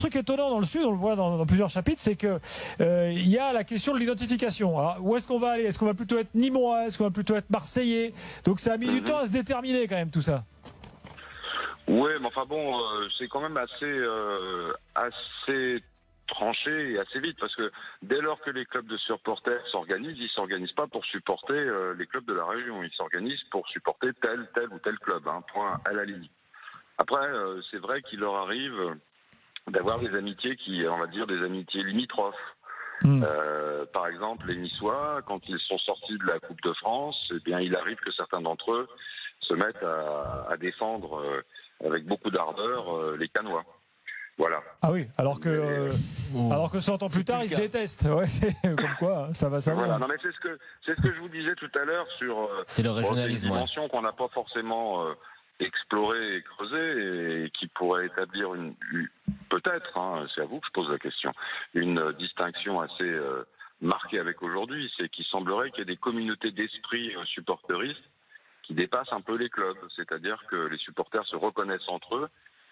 truc étonnant dans le Sud, on le voit dans plusieurs chapitres, c'est que il y a la question de l'identification. Alors, où est-ce qu'on va aller ? Est-ce qu'on va plutôt être Nîmois ? Est-ce qu'on va plutôt être Marseillais ? Donc ça a mis du temps à se déterminer quand même tout ça. Ouais, mais enfin bon, c'est quand même assez tranché et assez vite, parce que dès lors que les clubs de supporters s'organisent, ils s'organisent pas pour supporter les clubs de la région, ils s'organisent pour supporter tel ou tel club, point à la ligne. Après, c'est vrai qu'il leur arrive d'avoir des amitiés on va dire, des amitiés limitrophes. Par exemple, les Niçois, quand ils sont sortis de la Coupe de France, eh bien, il arrive que certains d'entre eux se mettent à défendre avec beaucoup d'ardeur les Canois. Voilà. Ah oui, alors que 100 ans plus tard, ils se détestent. Ouais, comme quoi, ça va. Voilà. Non, mais c'est ce que je vous disais tout à l'heure sur c'est le régionalisme, une dimension qu'on n'a pas forcément explorée et creusée et qui pourrait établir peut-être, c'est à vous que je pose la question, une distinction assez marquée avec aujourd'hui. C'est qu'il semblerait qu'il y ait des communautés d'esprit supporteristes qui dépassent un peu les clubs. C'est-à-dire que les supporters se reconnaissent entre eux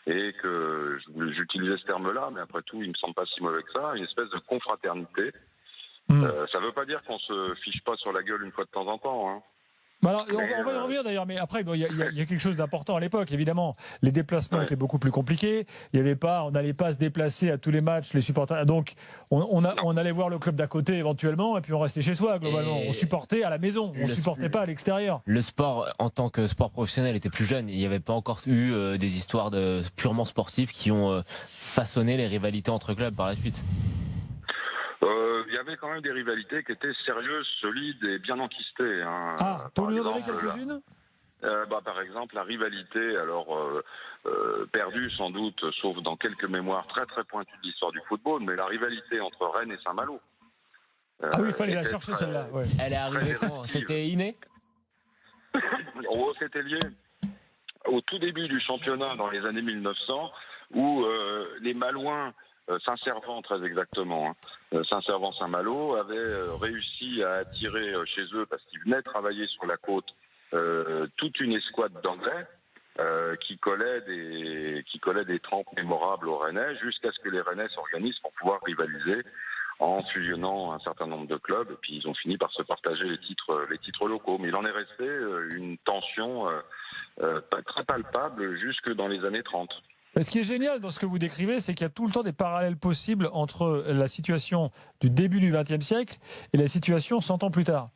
et que, j'utilisais ce terme-là, mais après tout, il me semble pas si mauvais que ça, une espèce de confraternité. Ça veut pas dire qu'on se fiche pas sur la gueule une fois de temps en temps, Bah alors, on va y revenir d'ailleurs, mais après, il y a quelque chose d'important à l'époque, évidemment. Les déplacements étaient beaucoup plus compliqués. On n'allait pas se déplacer à tous les matchs, les supporters. Donc, on allait voir le club d'à côté éventuellement, et puis on restait chez soi, globalement. On supportait à la maison, on supportait pas à l'extérieur. Le sport, en tant que sport professionnel, était plus jeune. Il n'y avait pas encore eu des histoires purement sportives qui ont façonné les rivalités entre clubs par la suite. Il y avait quand même des rivalités qui étaient sérieuses, solides et bien enquistées. Tu veux nous en donner quelques-unes ? Par exemple, la rivalité, perdue sans doute, sauf dans quelques mémoires très très pointues de l'histoire du football, mais la rivalité entre Rennes et Saint-Malo. Oui, il fallait la chercher celle-là. Ouais. Elle est arrivée quand ? C'était inné ? C'était lié au tout début du championnat dans les années 1900, où les Malouins, Saint-Servant très exactement, Saint-Servant Saint-Malo avait réussi à attirer chez eux, parce qu'ils venaient travailler sur la côte, toute une escouade d'Anglais qui collait des trempes mémorables aux Rennais, jusqu'à ce que les Rennais s'organisent pour pouvoir rivaliser en fusionnant un certain nombre de clubs, et puis ils ont fini par se partager les titres locaux. Mais il en est resté une tension très palpable jusque dans les années 30. Ce qui est génial dans ce que vous décrivez, c'est qu'il y a tout le temps des parallèles possibles entre la situation du début du XXe siècle et la situation 100 ans plus tard.